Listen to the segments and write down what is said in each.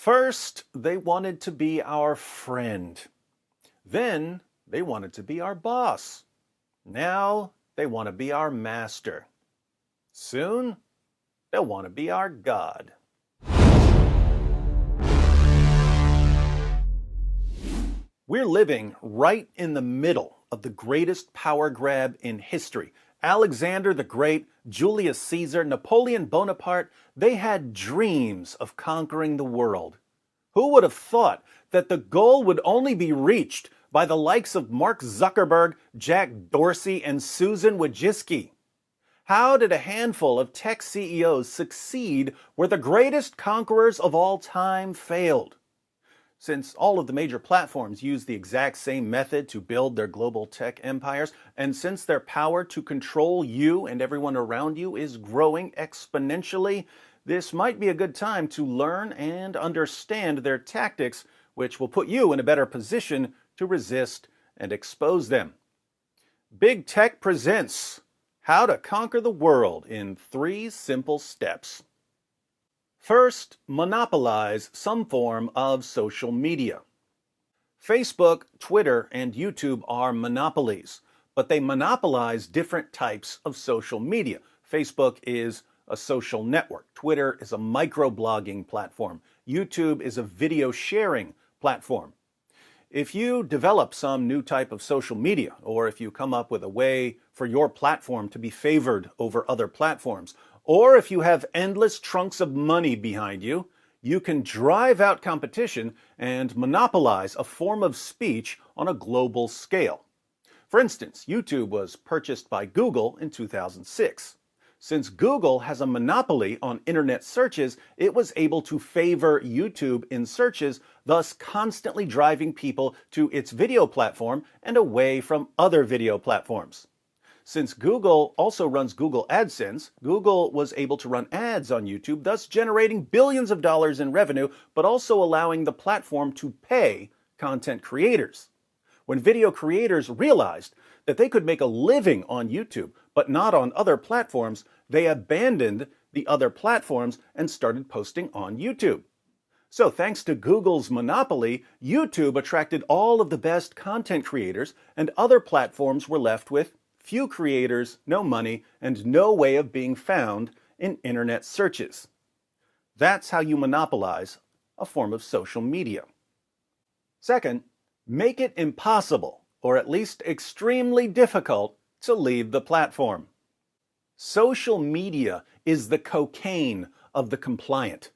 First, they wanted to be our friend. Then, they wanted to be our boss. Now, they want to be our master. Soon, they'll want to be our God. We're living right in the middle of the greatest power grab in history. Alexander the Great, Julius Caesar, Napoleon Bonaparte, they had dreams of conquering the world. Who would have thought that the goal would only be reached by the likes of Mark Zuckerberg, Jack Dorsey, and Susan Wojcicki? How did a handful of tech CEOs succeed where the greatest conquerors of all time failed? Since all of the major platforms use the exact same method to build their global tech empires, and since their power to control you and everyone around you is growing exponentially, this might be a good time to learn and understand their tactics, which will put you in a better position to resist and expose them. Big Tech presents How to Conquer the World in 3 Simple Steps. First, monopolize some form of social media. Facebook, Twitter, and YouTube are monopolies, but they monopolize different types of social media. Facebook is a social network. Twitter is a microblogging platform. YouTube is a video sharing platform. If you develop some new type of social media, or if you come up with a way for your platform to be favored over other platforms, or if you have endless trunks of money behind you, you can drive out competition and monopolize a form of speech on a global scale. For instance, YouTube was purchased by Google in 2006. Since Google has a monopoly on internet searches, it was able to favor YouTube in searches, thus constantly driving people to its video platform and away from other video platforms. Since Google also runs Google AdSense, Google was able to run ads on YouTube, thus generating billions of dollars in revenue, but also allowing the platform to pay content creators. When video creators realized that they could make a living on YouTube, but not on other platforms, they abandoned the other platforms and started posting on YouTube. So thanks to Google's monopoly, YouTube attracted all of the best content creators, and other platforms were left with few creators, no money, and no way of being found in internet searches. That's how you monopolize a form of social media. Second, make it impossible, or at least extremely difficult, to leave the platform. Social media is the cocaine of the compliant.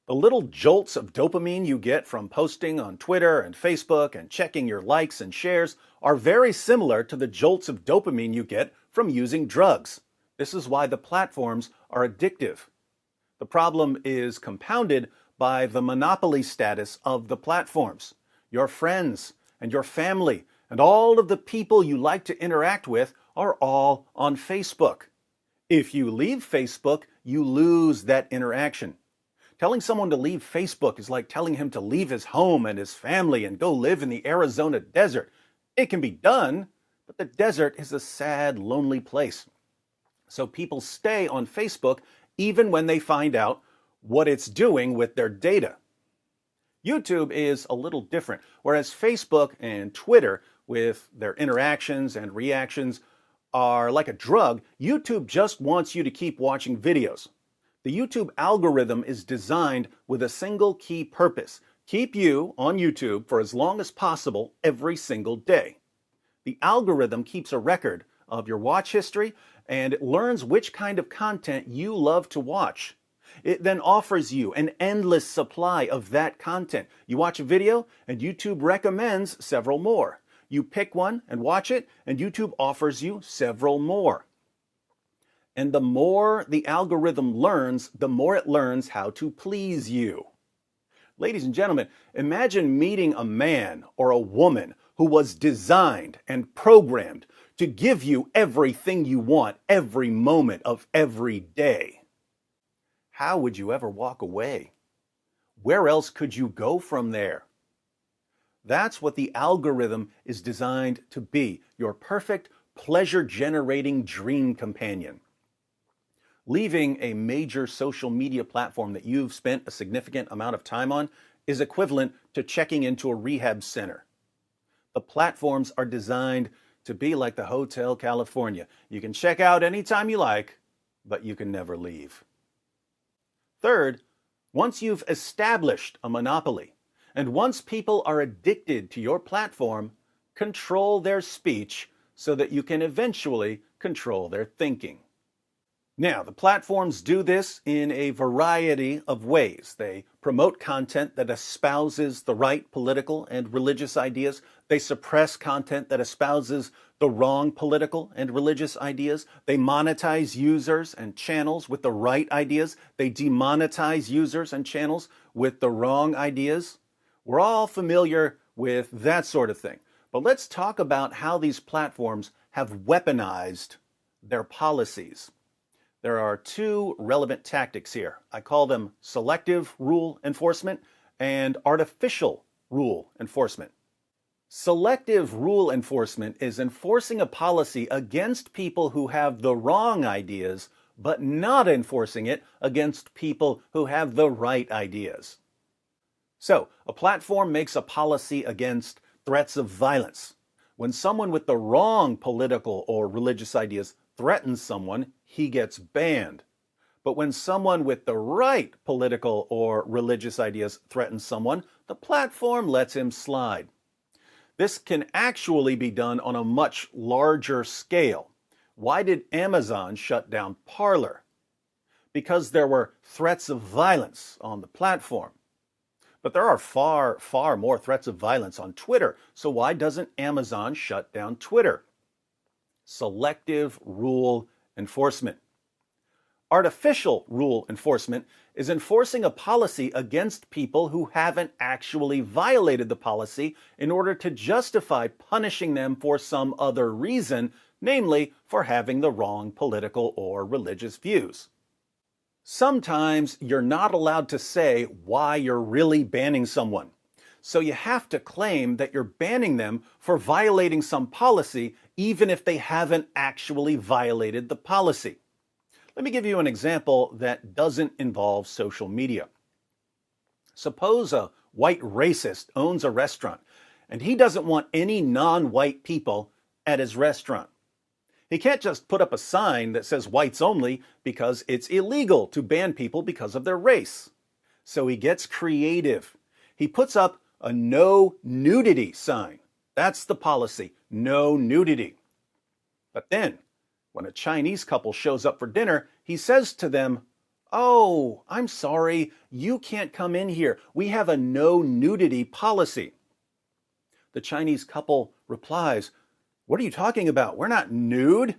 The little jolts of dopamine you get from posting on Twitter and Facebook and checking your likes and shares are very similar to the jolts of dopamine you get from using drugs. This is why the platforms are addictive. The problem is compounded by the monopoly status of the platforms. Your friends and your family and all of the people you like to interact with are all on Facebook. If you leave Facebook, you lose that interaction. Telling someone to leave Facebook is like telling him to leave his home and his family and go live in the Arizona desert. It can be done, but the desert is a sad, lonely place. So people stay on Facebook even when they find out what it's doing with their data. YouTube is a little different. Whereas Facebook and Twitter, with their interactions and reactions, are like a drug, YouTube just wants you to keep watching videos. The YouTube algorithm is designed with a single key purpose: keep you on YouTube for as long as possible every single day. The algorithm keeps a record of your watch history, and it learns which kind of content you love to watch. It then offers you an endless supply of that content. You watch a video, and YouTube recommends several more. You pick one and watch it, and YouTube offers you several more. And the more the algorithm learns, the more it learns how to please you. Ladies and gentlemen, imagine meeting a man or a woman who was designed and programmed to give you everything you want every moment of every day. How would you ever walk away? Where else could you go from there? That's what the algorithm is designed to be, your perfect, pleasure-generating dream companion. Leaving a major social media platform that you've spent a significant amount of time on is equivalent to checking into a rehab center. The platforms are designed to be like the Hotel California. You can check out anytime you like, but you can never leave. Third, once you've established a monopoly, and once people are addicted to your platform, control their speech so that you can eventually control their thinking. Now, the platforms do this in a variety of ways. They promote content that espouses the right political and religious ideas. They suppress content that espouses the wrong political and religious ideas. They monetize users and channels with the right ideas. They demonetize users and channels with the wrong ideas. We're all familiar with that sort of thing. But let's talk about how these platforms have weaponized their policies. There are two relevant tactics here. I call them selective rule enforcement and artificial rule enforcement. Selective rule enforcement is enforcing a policy against people who have the wrong ideas, but not enforcing it against people who have the right ideas. So, a platform makes a policy against threats of violence. When someone with the wrong political or religious ideas threatens someone, he gets banned. But when someone with the right political or religious ideas threatens someone, the platform lets him slide. This can actually be done on a much larger scale. Why did Amazon shut down Parler? Because there were threats of violence on the platform. But there are far, far more threats of violence on Twitter. So why doesn't Amazon shut down Twitter? Selective rule enforcement. Artificial rule enforcement is enforcing a policy against people who haven't actually violated the policy in order to justify punishing them for some other reason, namely for having the wrong political or religious views. Sometimes you're not allowed to say why you're really banning someone. So you have to claim that you're banning them for violating some policy, even if they haven't actually violated the policy. Let me give you an example that doesn't involve social media. Suppose a white racist owns a restaurant, and he doesn't want any non-white people at his restaurant. He can't just put up a sign that says whites only because it's illegal to ban people because of their race. So he gets creative. He puts up a no nudity sign. That's the policy, no nudity. But then, when a Chinese couple shows up for dinner, he says to them, "Oh, I'm sorry, you can't come in here. We have a no nudity policy." The Chinese couple replies, "What are you talking about? We're not nude."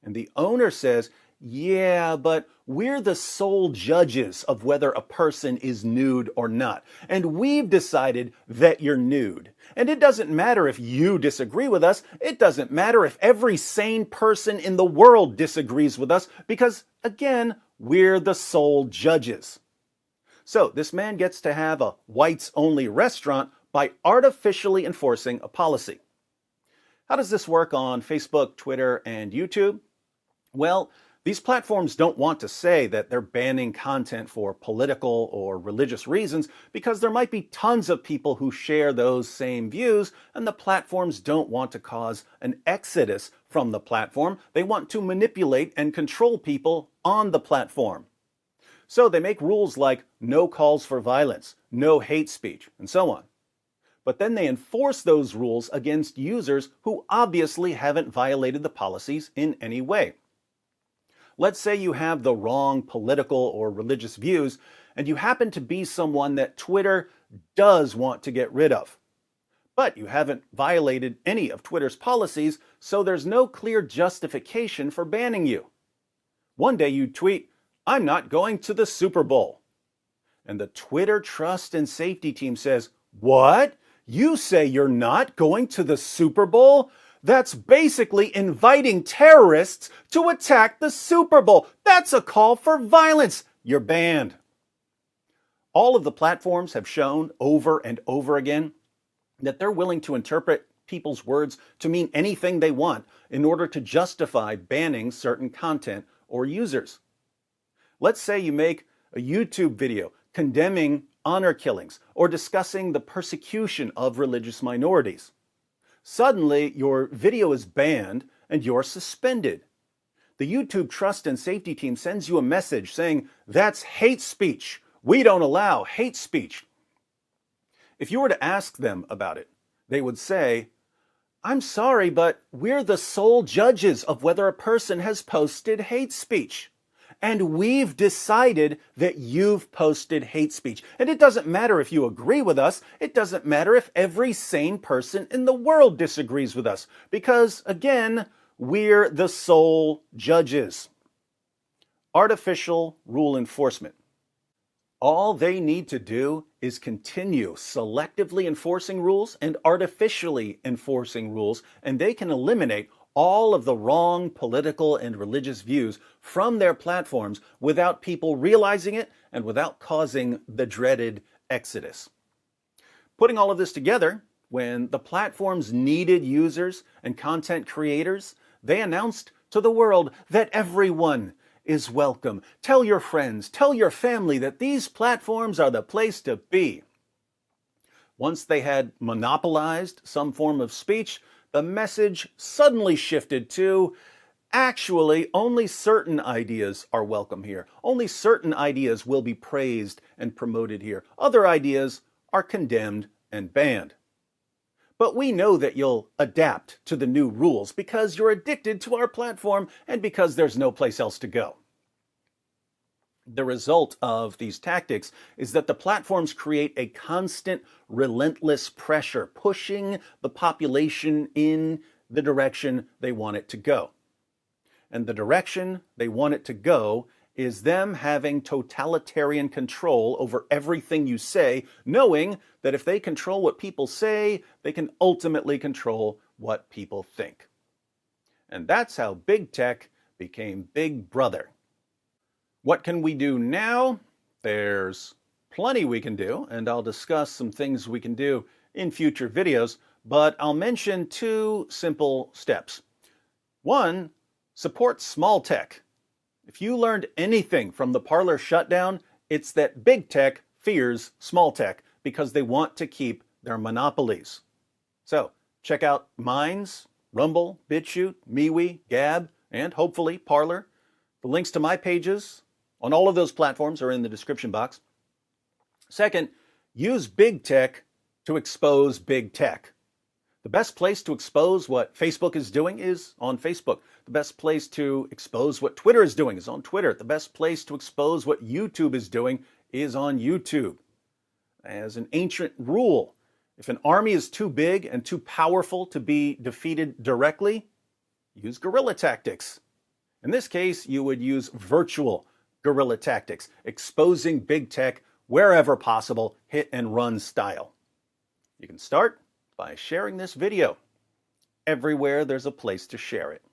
And the owner says, "Yeah, but we're the sole judges of whether a person is nude or not. And we've decided that you're nude. And it doesn't matter if you disagree with us. It doesn't matter if every sane person in the world disagrees with us because, again, we're the sole judges." So this man gets to have a whites-only restaurant by artificially enforcing a policy. How does this work on Facebook, Twitter, and YouTube? Well, these platforms don't want to say that they're banning content for political or religious reasons because there might be tons of people who share those same views, and the platforms don't want to cause an exodus from the platform. They want to manipulate and control people on the platform. So they make rules like no calls for violence, no hate speech, and so on. But then they enforce those rules against users who obviously haven't violated the policies in any way. Let's say you have the wrong political or religious views, and you happen to be someone that Twitter does want to get rid of. But you haven't violated any of Twitter's policies, so there's no clear justification for banning you. One day you tweet, "I'm not going to the Super Bowl." And the Twitter Trust and Safety team says, "What? You say you're not going to the Super Bowl? That's basically inviting terrorists to attack the Super Bowl. That's a call for violence. You're banned." All of the platforms have shown over and over again that they're willing to interpret people's words to mean anything they want in order to justify banning certain content or users. Let's say you make a YouTube video condemning honor killings or discussing the persecution of religious minorities. Suddenly, your video is banned and you're suspended. The YouTube Trust and Safety Team sends you a message saying, "That's hate speech. We don't allow hate speech." If you were to ask them about it, they would say, "I'm sorry, but we're the sole judges of whether a person has posted hate speech. And we've decided that you've posted hate speech. And it doesn't matter if you agree with us. It doesn't matter if every sane person in the world disagrees with us. Because, again, we're the sole judges." Artificial rule enforcement. All they need to do is continue selectively enforcing rules and artificially enforcing rules, and they can eliminate all of the wrong political and religious views from their platforms without people realizing it and without causing the dreaded exodus. Putting all of this together, when the platforms needed users and content creators, they announced to the world that everyone is welcome. Tell your friends, tell your family that these platforms are the place to be. Once they had monopolized some form of speech, the message suddenly shifted to, actually, only certain ideas are welcome here. Only certain ideas will be praised and promoted here. Other ideas are condemned and banned. But we know that you'll adapt to the new rules because you're addicted to our platform and because there's no place else to go. The result of these tactics is that the platforms create a constant, relentless pressure, pushing the population in the direction they want it to go. And the direction they want it to go is them having totalitarian control over everything you say, knowing that if they control what people say, they can ultimately control what people think. And that's how big tech became Big Brother. What can we do now? There's plenty we can do, and I'll discuss some things we can do in future videos, but I'll mention two simple steps. One, support small tech. If you learned anything from the Parler shutdown, it's that big tech fears small tech because they want to keep their monopolies. So check out Minds, Rumble, BitChute, MeWe, Gab, and hopefully Parler. The links to my pages on all of those platforms are in the description box. Second, use big tech to expose big tech. The best place to expose what Facebook is doing is on Facebook. The best place to expose what Twitter is doing is on Twitter. The best place to expose what YouTube is doing is on YouTube. As an ancient rule, if an army is too big and too powerful to be defeated directly, use guerrilla tactics. In this case, you would use virtual guerrilla tactics, exposing big tech wherever possible, hit and run style. You can start by sharing this video everywhere there's a place to share it.